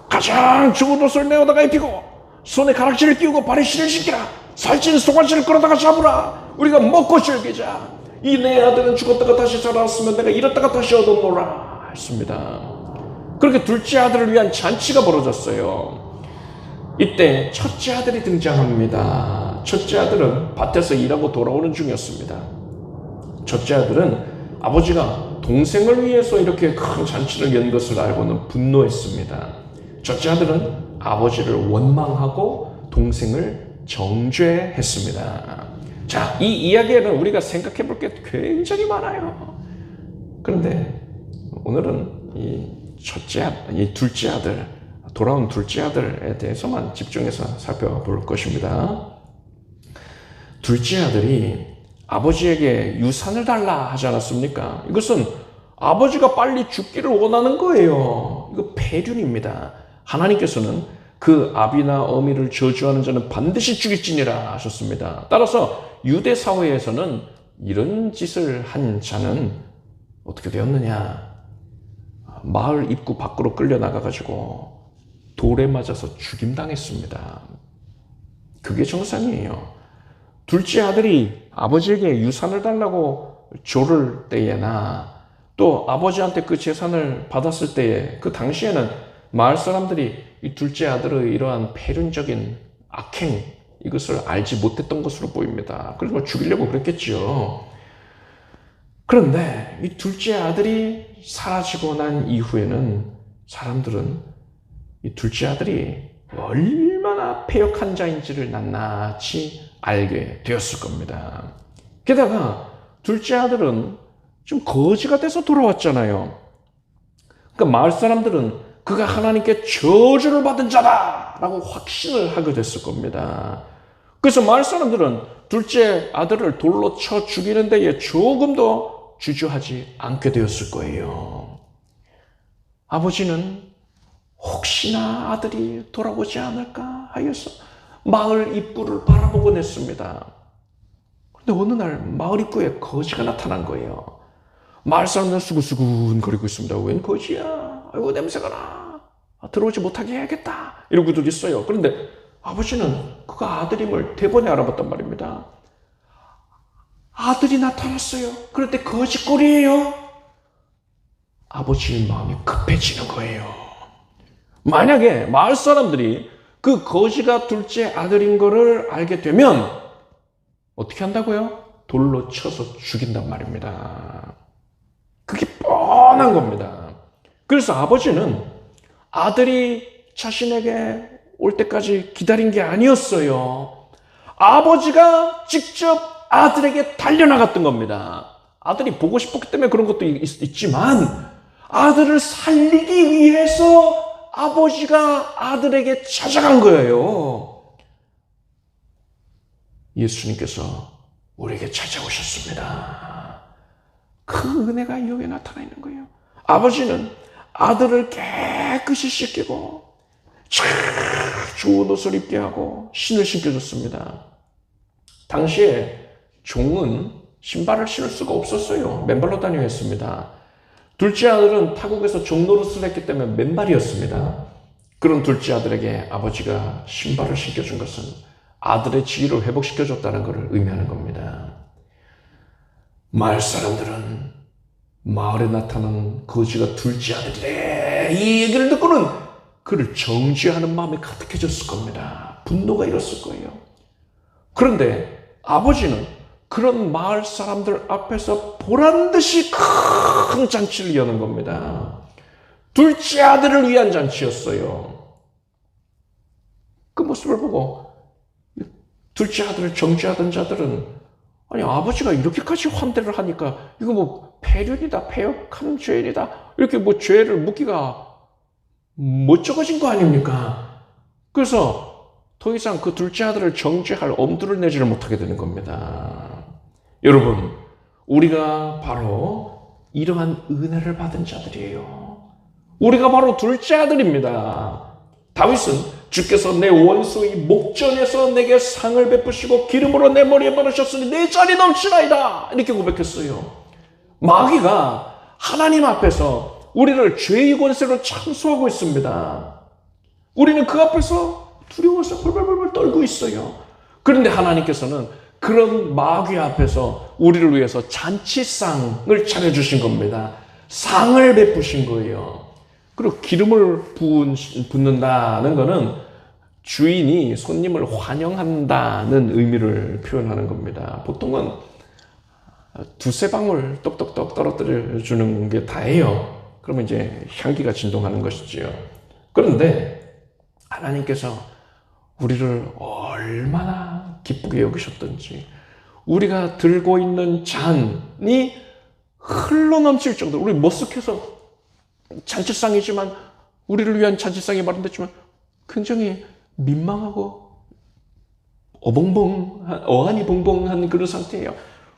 가장 좋은 옷을 내어다가 입히고 손에 가락지를 끼우고 발에 신을 신기라 살찐 송아지를 끌어다가 잡으라 우리가 먹고 즐기자 이 내 아들은 죽었다가 다시 살아났으면 내가 잃었다가 다시 얻었노라 했습니다. 그렇게 둘째 아들을 위한 잔치가 벌어졌어요. 이때 첫째 아들이 등장합니다. 첫째 아들은 밭에서 일하고 돌아오는 중이었습니다. 첫째 아들은 아버지가 동생을 위해서 이렇게 큰 잔치를 연 것을 알고는 분노했습니다. 첫째 아들은 아버지를 원망하고 동생을 정죄했습니다. 자, 이 이야기에는 우리가 생각해 볼 게 굉장히 많아요. 그런데 오늘은 이 둘째 아들, 돌아온 둘째 아들에 대해서만 집중해서 살펴볼 것입니다. 둘째 아들이 아버지에게 유산을 달라 하지 않았습니까? 이것은 아버지가 빨리 죽기를 원하는 거예요. 이거 폐륜입니다. 하나님께서는 그 아비나 어미를 저주하는 자는 반드시 죽일지니라 하셨습니다. 따라서 유대 사회에서는 이런 짓을 한 자는 어떻게 되었느냐? 마을 입구 밖으로 끌려나가가지고 돌에 맞아서 죽임당했습니다. 그게 정상이에요. 둘째 아들이 아버지에게 유산을 달라고 조를 때에나 또 아버지한테 그 재산을 받았을 때에 그 당시에는 마을 사람들이 이 둘째 아들의 이러한 폐륜적인 악행 이것을 알지 못했던 것으로 보입니다. 그래서 죽이려고 그랬겠죠. 그런데 이 둘째 아들이 사라지고 난 이후에는 사람들은 이 둘째 아들이 얼마나 패역한 자인지를 낱낱이 알게 되었을 겁니다. 게다가 둘째 아들은 좀 거지가 돼서 돌아왔잖아요. 그러니까 마을 사람들은 그가 하나님께 저주를 받은 자다라고 확신을 하게 됐을 겁니다. 그래서 마을 사람들은 둘째 아들을 돌로 쳐 죽이는 데에 조금도 주저하지 않게 되었을 거예요. 아버지는 혹시나 아들이 돌아오지 않을까 하여서 마을 입구를 바라보곤 했습니다. 그런데 어느 날 마을 입구에 거지가 나타난 거예요. 마을 사람들은 수근수근거리고 있습니다. 웬 거지야? 아이고 냄새가 나. 들어오지 못하게 해야겠다. 이러고들 있어요. 그런데 아버지는 그가 아들임을 대번에 알아봤단 말입니다. 아들이 나타났어요. 그런데 거지꼴이에요. 아버지의 마음이 급해지는 거예요. 만약에 마을 사람들이 그 거지가 둘째 아들인 거를 알게 되면 어떻게 한다고요? 돌로 쳐서 죽인단 말입니다. 그게 뻔한 겁니다. 그래서 아버지는 아들이 자신에게 올 때까지 기다린 게 아니었어요. 아버지가 직접 아들에게 달려나갔던 겁니다. 아들이 보고 싶었기 때문에 그런 것도 있지만 아들을 살리기 위해서 아버지가 아들에게 찾아간 거예요. 예수님께서 우리에게 찾아오셨습니다. 그 은혜가 여기에 나타나 있는 거예요. 아버지는 아들을 깨끗이 씻기고 좋은 옷을 입게 하고 신을 신겨줬습니다. 당시에 종은 신발을 신을 수가 없었어요. 맨발로 다녀야 했습니다. 둘째 아들은 타국에서 종 노릇을 했기 때문에 맨발이었습니다. 그런 둘째 아들에게 아버지가 신발을 신겨준 것은 아들의 지위를 회복시켜줬다는 것을 의미하는 겁니다. 마을 사람들은 마을에 나타난 거지가 둘째 아들이래 이 얘기를 듣고는 그를 정죄하는 마음이 가득해졌을 겁니다. 분노가 일었을 거예요. 그런데 아버지는 그런 마을 사람들 앞에서 보란듯이 큰 잔치를 여는 겁니다. 둘째 아들을 위한 잔치였어요. 그 모습을 보고 둘째 아들을 정죄하던 자들은 아니 아버지가 이렇게까지 환대를 하니까 이거 뭐 폐륜이다, 폐역한 죄인이다 이렇게 뭐 죄를 묻기가 멋쩍어진 거 아닙니까? 그래서 더 이상 그 둘째 아들을 정죄할 엄두를 내지를 못하게 되는 겁니다. 여러분, 우리가 바로 이러한 은혜를 받은 자들이에요. 우리가 바로 둘째 아들입니다. 다윗은 주께서 내 원수의 목전에서 내게 상을 베푸시고 기름으로 내 머리에 바르셨으니 내 잔이 넘치나이다 이렇게 고백했어요. 마귀가 하나님 앞에서 우리를 죄의 권세로 참소하고 있습니다. 우리는 그 앞에서 두려워서 벌벌벌 떨고 있어요. 그런데 하나님께서는 그런 마귀 앞에서 우리를 위해서 잔치상을 차려주신 겁니다. 상을 베푸신 거예요. 그리고 기름을 붓는다는 것은 주인이 손님을 환영한다는 의미를 표현하는 겁니다. 보통은 두세 방울 똑똑똑 떨어뜨려 주는 게 다예요. 그러면 이제 향기가 진동하는 것이지요. 그런데 하나님께서 우리를 얼마나 기쁘게 여기셨던지 우리가 들고 있는 잔이 흘러넘칠 정도로 우리 머쓱해서 잔치상이지만 우리를 위한 잔치상이 마련됐지만 굉장히 민망하고 어안이 벙벙한 그런 상태예요.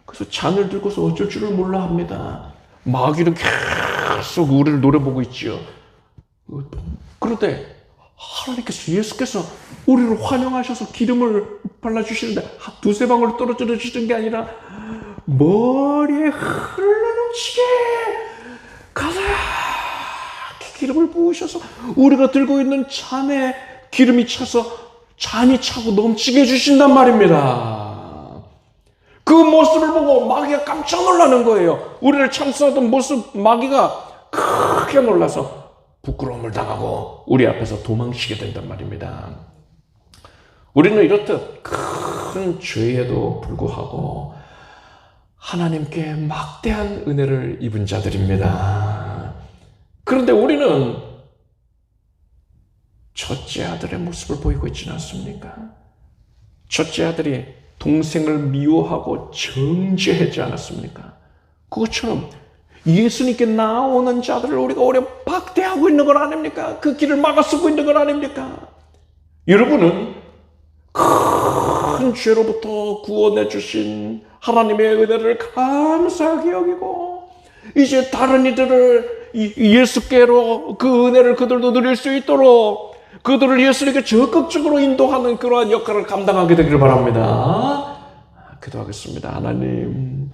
그래서 잔을 들고서 어쩔 줄을 몰라 합니다. 마귀는 계속 우리를 노려보고 있지요. 그런데 하나님께서 예수께서 우리를 환영하셔서 기름을 발라주시는데 두세 방울 떨어져 주시는 게 아니라 머리에 흘러넘치게 가득히 기름을 부으셔서 우리가 들고 있는 잔에 기름이 차서 잔이 차고 넘치게 해주신단 말입니다. 그 모습을 보고 마귀가 깜짝 놀라는 거예요. 우리를 참수하던 모습 마귀가 크게 놀라서 부끄러움을 당하고 우리 앞에서 도망치게 된단 말입니다. 우리는 이렇듯 큰 죄에도 불구하고 하나님께 막대한 은혜를 입은 자들입니다. 그런데 우리는 첫째 아들의 모습을 보이고 있지는 않습니까? 첫째 아들이 동생을 미워하고 정죄하지 않았습니까? 그것처럼 예수님께 나오는 자들을 우리가 오래 박대하고 있는 건 아닙니까? 그 길을 막아서고 있는 건 아닙니까? 여러분은 큰 죄로부터 구원해 주신 하나님의 은혜를 감사하게 여기고 이제 다른 이들을 예수께로 그 은혜를 그들도 누릴 수 있도록 그들을 예수님께 적극적으로 인도하는 그러한 역할을 감당하게 되기를 바랍니다. 기도하겠습니다. 하나님,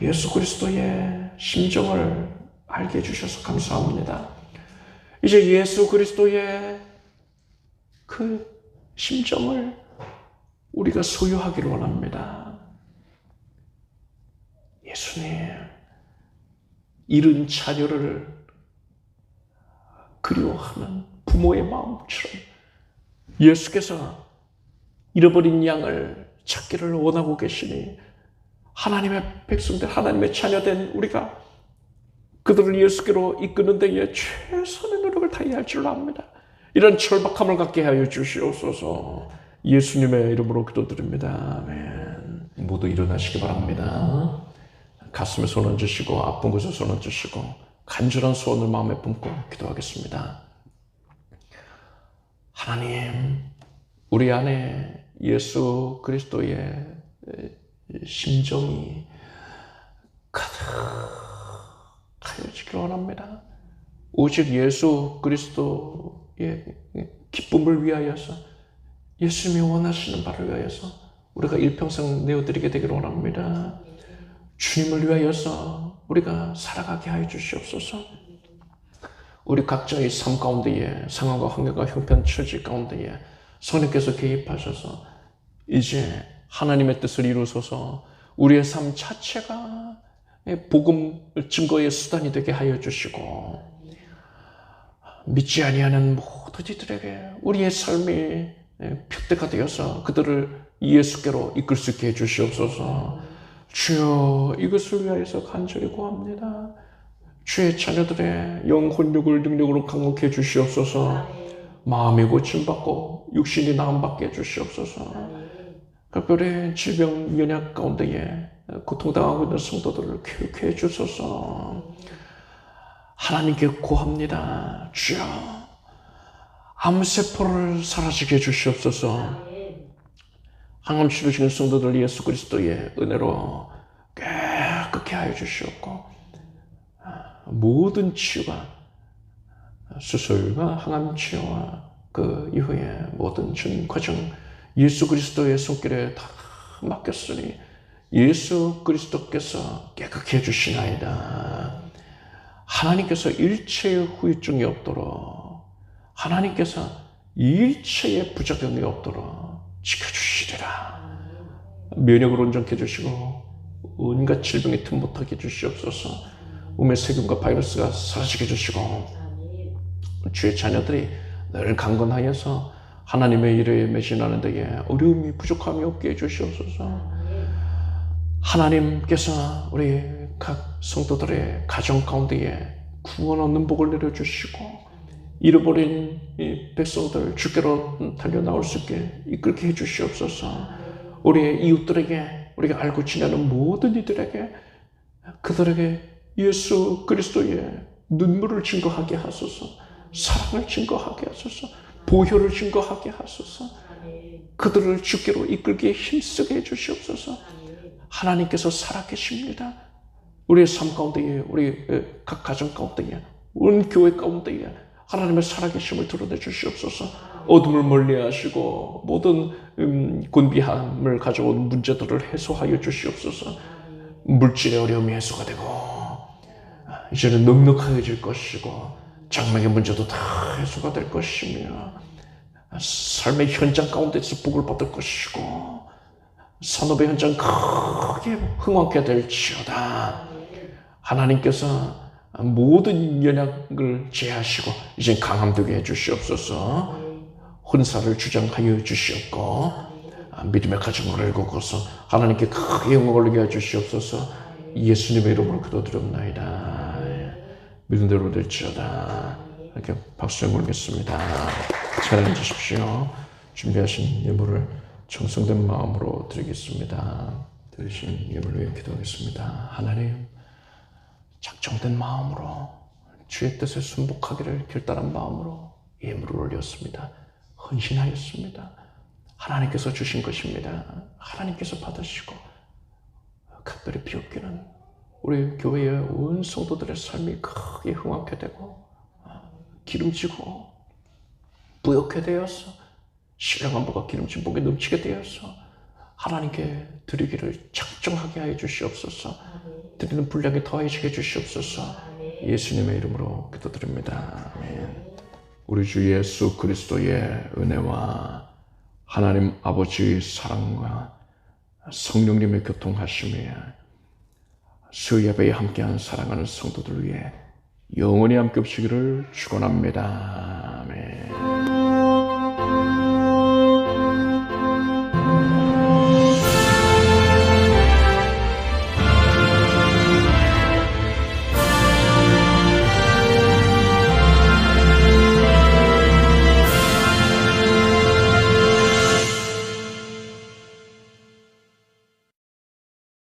예수 그리스도의 심정을 알게 해주셔서 감사합니다. 이제 예수 그리스도의 그 심정을 우리가 소유하기를 원합니다. 예수님, 잃은 자녀를 그리워하는 부모의 마음처럼 예수께서 잃어버린 양을 찾기를 원하고 계시니 하나님의 백성들, 하나님의 자녀된 우리가 그들을 예수께로 이끄는 데에 최선의 노력을 다해야 할 줄 압니다. 이런 절박함을 갖게 하여 주시옵소서. 예수님의 이름으로 기도드립니다. 아멘. 모두 일어나시기 바랍니다. 가슴에 손 얹으시고 아픈 곳에 손 얹으시고 간절한 소원을 마음에 품고 기도하겠습니다. 하나님, 우리 안에 예수 그리스도의 심정이 가득하여지길 원합니다. 오직 예수 그리스도의 기쁨을 위하여서 예수님이 원하시는 바를 위하여서 우리가 일평생 내어드리게 되기를 원합니다. 주님을 위하여서 우리가 살아가게 하여 주시옵소서. 우리 각자의 삶 가운데에 상황과 환경과 형편 처지 가운데에 성령께서 개입하셔서 이제 하나님의 뜻을 이루소서 우리의 삶 자체가 복음 증거의 수단이 되게 하여 주시고 믿지 아니하는 모든 이들에게 우리의 삶이 표대가 되어서 그들을 예수께로 이끌 수 있게 해주시옵소서. 주여, 이것을 위하여서 간절히 구합니다. 주의 자녀들의 영혼력을 능력으로 강력해 주시옵소서. 마음이 고침받고 육신이 나음받게 해주시옵소서. 특별히 질병 연약 가운데에 고통당하고 있는 성도들을 교육해 주소서. 하나님께 구합니다. 주여, 암세포를 사라지게 해주시옵소서. 항암 치료시는 성도들 예수 그리스도의 은혜로 깨끗게 하여 주시옵고 모든 치유가 수술과 항암 치료와 그 이후에 모든 전 과정 예수 그리스도의 손길에 다 맡겼으니 예수 그리스도께서 깨끗게 해주시나이다. 하나님께서 일체의 후유증이 없도록 하나님께서 일체의 부작용이 없도록 지켜주시리라. 면역을 온전케 해주시고 온갖 질병의 틈 못하게 해주시옵소서. 몸의 세균과 바이러스가 사라지게 해주시고 주의 자녀들이 늘 강건하여서 하나님의 일에 매진하는 데에 어려움이 부족함이 없게 해주시옵소서. 하나님께서 우리 각 성도들의 가정 가운데에 구원 얻는 복을 내려주시고 잃어버린 이 백성들 주께로 달려나올 수 있게 이끌게 해주시옵소서. 우리의 이웃들에게 우리가 알고 지내는 모든 이들에게 그들에게 예수 그리스도의 눈물을 증거하게 하소서. 사랑을 증거하게 하소서. 보혈을 증거하게 하소서. 그들을 주께로 이끌기에 힘쓰게 해주시옵소서. 하나님께서 살아계십니다. 우리의 삶 가운데에 우리 각 가정 가운데에 온 교회 가운데에 하나님의 살아계심을 드러내 주시옵소서. 어둠을 멀리하시고 모든 곤비함을 가져온 문제들을 해소하여 주시옵소서. 물질의 어려움이 해소가 되고 이제는 넉넉해질 것이고 장막의 문제도 다 해소가 될 것이며 삶의 현장 가운데서 복을 받을 것이고 산업의 현장 크게 흥황케 될지어다. 하나님께서 모든 연약을 제하시고 이제 강함되게 해주시옵소서. 혼사를 주장하여 주시옵고 믿음의 가정을 일구고서 하나님께 크게 영광을 올리게 해주시옵소서. 예수님의 이름으로 기도드립나이다. 믿음대로 될지어다. 이렇게 박수 올리겠습니다. 잘 앉으십시오. 준비하신 예물을 정성된 마음으로 드리겠습니다. 드리신 예물을 위해 기도하겠습니다. 하나님, 작정된 마음으로 주의 뜻에 순복하기를 결단한 마음으로 예물을 올렸습니다. 헌신하였습니다. 하나님께서 주신 것입니다. 하나님께서 받으시고 각별히 비옵기는 우리 교회의 온 성도들의 삶이 크게 흥황케 되고 기름지고 부욕케 되어서 신령한 복과 기름진 복이 넘치게 되어서 하나님께 드리기를 작정하게 하여 주시옵소서. 드리는 분량이 더해지게 주시옵소서. 예수님의 이름으로 기도드립니다. 아멘. 우리 주 예수 그리스도의 은혜와 하나님 아버지의 사랑과 성령님의 교통하심에 수예배에 함께한 사랑하는 성도들 위해 영원히 함께 없으기를 축원합니다. 아멘.